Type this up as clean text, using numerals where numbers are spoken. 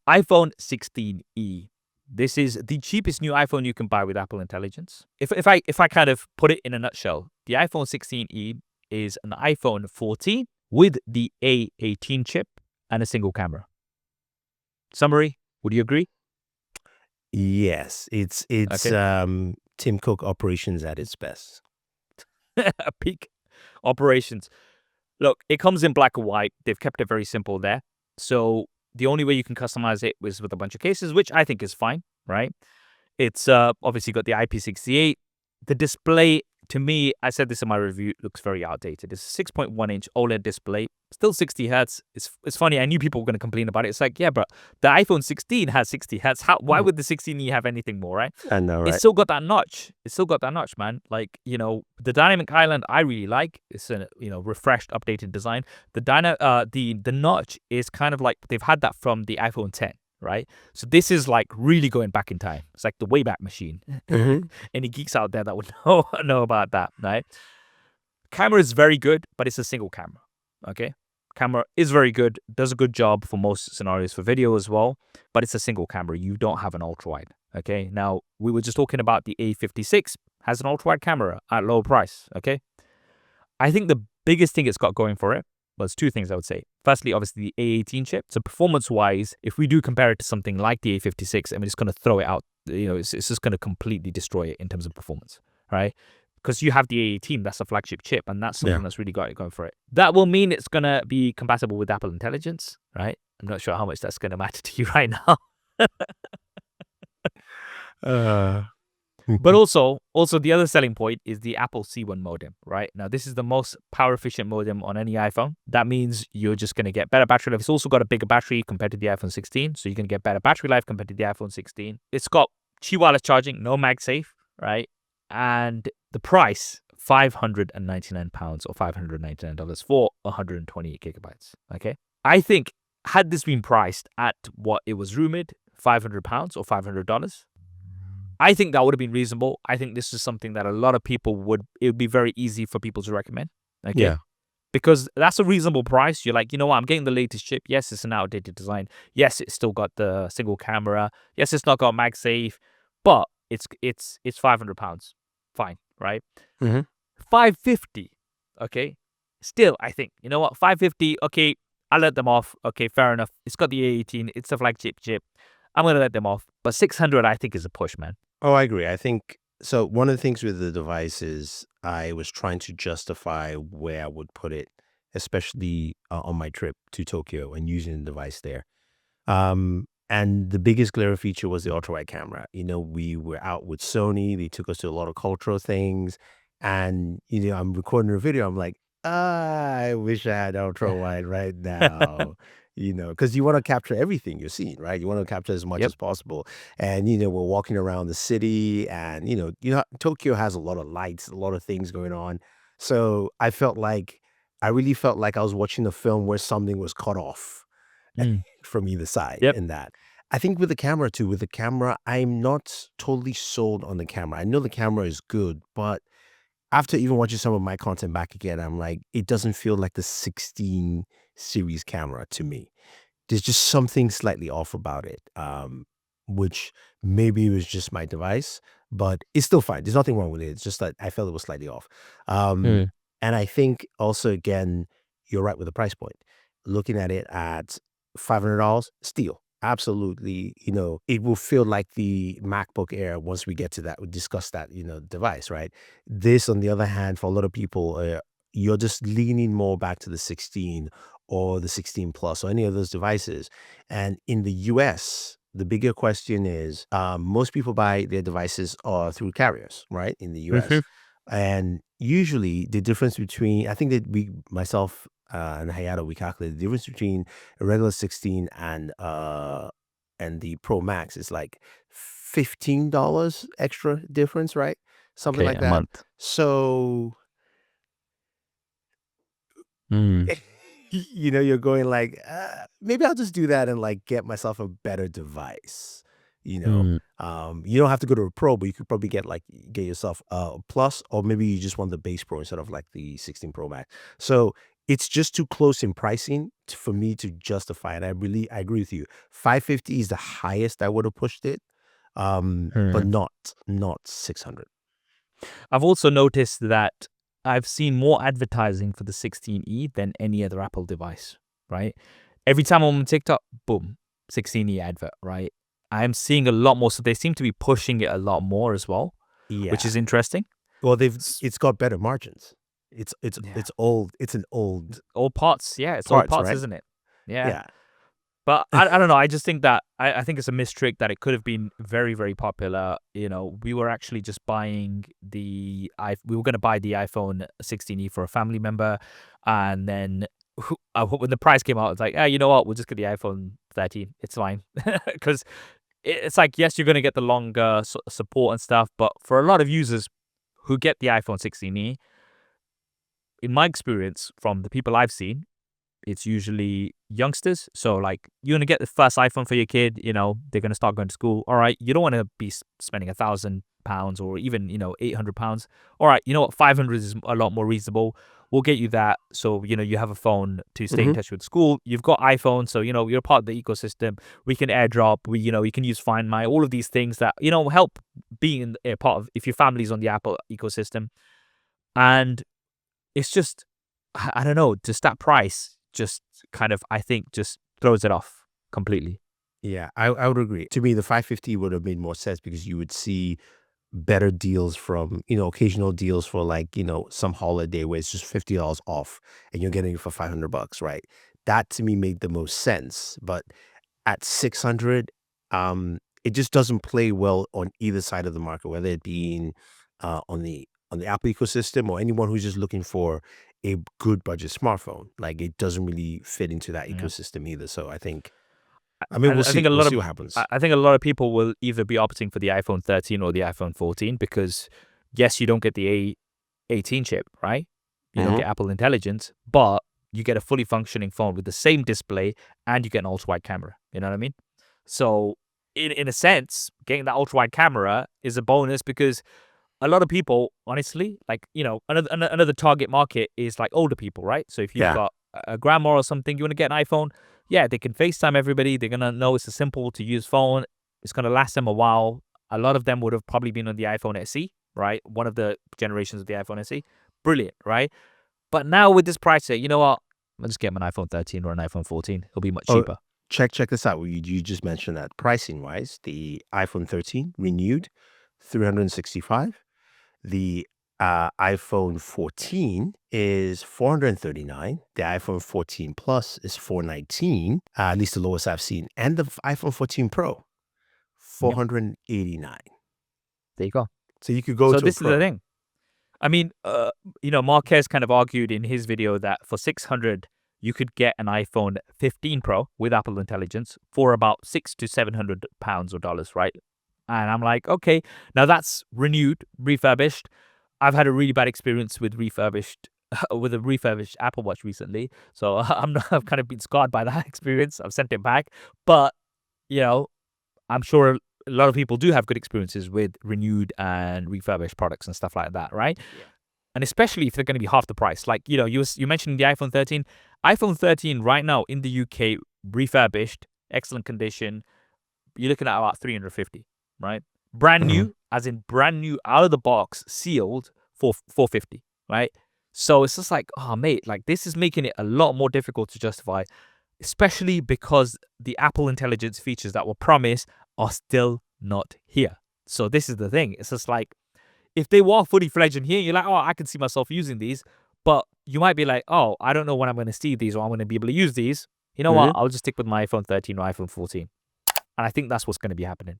iPhone 16e. This is the cheapest new iPhone you can buy with Apple Intelligence. If I kind of put it in a nutshell, the iPhone 16e is an iPhone 14 with the A18 chip and a single camera. Summary, would you agree? Yes, it's Tim Cook operations at its best. Peak operations. Look, it comes in black and white. They've kept it very simple there. So the only way you can customize it is with a bunch of cases, which I think is fine, right? It's obviously got the IP68. The display, to me, I said this in my review, looks very outdated. It's a 6.1-inch OLED display, still 60 hertz. It's funny. I knew people were going to complain about it. It's like, yeah, but the iPhone 16 has 60 hertz. Why would the 16e have anything more, right? I know, right? It's still got that notch. Man. Like, the dynamic island I really like. It's a refreshed, updated design. The notch is kind of like they've had that from the iPhone 10. Right, so this is like really going back in time. It's like the Wayback Machine. Any geeks out there that would know about that, right? Camera is very good, but it's a single camera. Okay, camera is very good, does a good job for most scenarios for video as well, but it's a single camera. You don't have an ultra wide. Okay, now we were just talking about the A56 has an ultra wide camera at low price. Okay, I think the biggest thing it's got going for it. Well, there's two things I would say. Firstly, obviously, the A18 chip. So performance-wise, if we do compare it to something like the A56, I mean, it's going to throw it out. It's just going to completely destroy it in terms of performance, right? Because you have the A18, that's a flagship chip, and that's something that's really got it going for it. That will mean it's going to be compatible with Apple Intelligence, right? I'm not sure how much that's going to matter to you right now. But also the other selling point is the Apple C1 modem, right? Now, this is the most power efficient modem on any iPhone. That means you're just going to get better battery life. It's also got a bigger battery compared to the iPhone 16. So you're going to get better battery life compared to the iPhone 16. It's got Qi wireless charging, no MagSafe, right? And the price, £599 or $599 for 128 gigabytes, okay? I think had this been priced at what it was rumored, £500 or $500, I think that would have been reasonable. I think this is something that a lot of people it would be very easy for people to recommend. Okay? Yeah. Because that's a reasonable price. You're like, you know what, I'm getting the latest chip. Yes, it's an outdated design. Yes, it's still got the single camera. Yes, it's not got MagSafe, but it's £500. Fine, right? Mm-hmm. $550. Okay. Still, I think, you know what, $550, okay, I'll let them off. Okay, fair enough. It's got the A18, it's a flagship chip. I'm gonna let them off. But $600, I think, is a push, man. Oh, I agree. I think so. One of the things with the device is I was trying to justify where I would put it, especially on my trip to Tokyo and using the device there. And the biggest glaring feature was the ultra-wide camera. We were out with Sony. They took us to a lot of cultural things. And, I'm recording a video. I'm like, I wish I had ultra-wide right now. Because you want to capture everything you're seeing, right? You want to capture as much as possible. And, we're walking around the city and, Tokyo has a lot of lights, a lot of things going on. So I really felt like I was watching a film where something was cut off from either side in that. I think with the camera, I'm not totally sold on the camera. I know the camera is good, but after even watching some of my content back again, I'm like, it doesn't feel like the 16 series camera to me. There's just something slightly off about it, which maybe it was just my device, but it's still fine. There's nothing wrong with it. It's just that I felt it was slightly off. And I think also, again, you're right with the price point. Looking at it at $500, steal. Absolutely, it will feel like the MacBook Air once we get to that. We discuss that, device, right? This, on the other hand, for a lot of people, you're just leaning more back to the 16 or the 16 Plus or any of those devices. And in the US, the bigger question is, most people buy their devices through carriers, right? In the US. And usually the difference between, I think that myself and Hayato, we calculated the difference between a regular 16 and the Pro Max is like $15 extra difference, right? Something like that. A month. So, you're going like, maybe I'll just do that and like get myself a better device. You don't have to go to a Pro, but you could probably get yourself a Plus, or maybe you just want the base Pro instead of like the 16 Pro Max. So It's just too close in pricing for me to justify it. I agree with you. 550 is the highest I would have pushed it, but not 600. I've also noticed that I've seen more advertising for the 16E than any other Apple device, right? Every time I'm on TikTok, boom, 16E advert, right? I'm seeing a lot more, so they seem to be pushing it a lot more as well, which Yeah. is interesting. Well, S- it's got better margins. Yeah, Old. It's an old old parts, yeah, it's old parts, parts, right? isn't it? Yeah. Yeah. But I don't know. I just think that I think it's a missed trick that it could have been very, very popular. You know, we were actually just buying we were going to buy the iPhone 16e for a family member. And then when the price came out, it's like, you know what? We'll just get the iPhone 13. It's fine. Because it's like, yes, you're going to get the longer support and stuff. But for a lot of users who get the iPhone 16e, in my experience, from the people I've seen, it's usually youngsters. So like you're gonna get the first iPhone for your kid, you know, they're gonna start going to school. All right, you don't want to be spending £1,000 or even £800. All right, you know what, 500 is a lot more reasonable. We'll get you that, so you have a phone to stay in Hmm. touch with school. You've got iPhone, so you're part of the ecosystem. We can AirDrop. We can use Find My. All of these things that help being a part of if your family's on the Apple ecosystem. And it's just I don't know, just that price just kind of, I think, just throws it off completely. Yeah, I would agree. To me, the 550 would have made more sense because you would see better deals from, occasional deals for like, some holiday where it's just $50 off and you're getting it for $500, right? That to me made the most sense. But at 600, it just doesn't play well on either side of the market, whether it being on the Apple ecosystem or anyone who's just looking for a good budget smartphone. Like it doesn't really fit into that Yeah. ecosystem either. So I mean, I, we'll I think see. a We'll lot see of what happens. I think a lot of people will either be opting for the iPhone 13 or the iPhone 14 because yes, you don't get the A18 chip, right? You don't Hmm. get Apple Intelligence, but you get a fully functioning phone with the same display and you get an ultra wide camera. You know what I mean? So in a sense, getting that ultra wide camera is a bonus because a lot of people, honestly, like, another target market is like older people, right? So if you've Yeah. got a grandma or something, you want to get an iPhone, yeah, they can FaceTime everybody. They're going to know it's a simple to use phone. It's going to last them a while. A lot of them would have probably been on the iPhone SE, right? One of the generations of the iPhone SE. Brilliant, right? But now with this price, you know what? I'll just get an iPhone 13 or an iPhone 14. It'll be much Oh, cheaper. check this out. You just mentioned that pricing wise, the iPhone 13 renewed, 365. The iPhone 14 is 439. The iPhone 14 Plus is 419, at least the lowest I've seen. And the iPhone 14 Pro, Yep. 489. There you go. So you could go So to a this is the Pro. thing. I mean, Marquez kind of argued in his video that for 600, you could get an iPhone 15 Pro with Apple Intelligence for about £600 to £700 or dollars, right? And I'm like, okay, now that's renewed, refurbished. I've had a really bad experience with refurbished with a refurbished Apple Watch recently, so I've kind of been scarred by that experience. I've sent it back, but you know, I'm sure a lot of people do have good experiences with renewed and refurbished products and stuff like that, right? Yeah. And especially if they're going to be half the price. Like, you mentioned the iPhone 13. iPhone 13 right now in the UK, refurbished, excellent condition, you're looking at about 350, right? Brand Mhm. new, as in brand new out of the box, sealed for 450, right? So it's just like, oh mate, like this is making it a lot more difficult to justify, especially because the Apple Intelligence features that were promised are still not here. So this is the thing. It's just like if they were fully fledged in here, you're like, oh, I can see myself using these. But you might be like, oh, I don't know when I'm going to see these or I'm going to be able to use these. You know what? Mhm. I'll just stick with my iPhone 13 or iPhone 14. And I think that's what's going to be happening.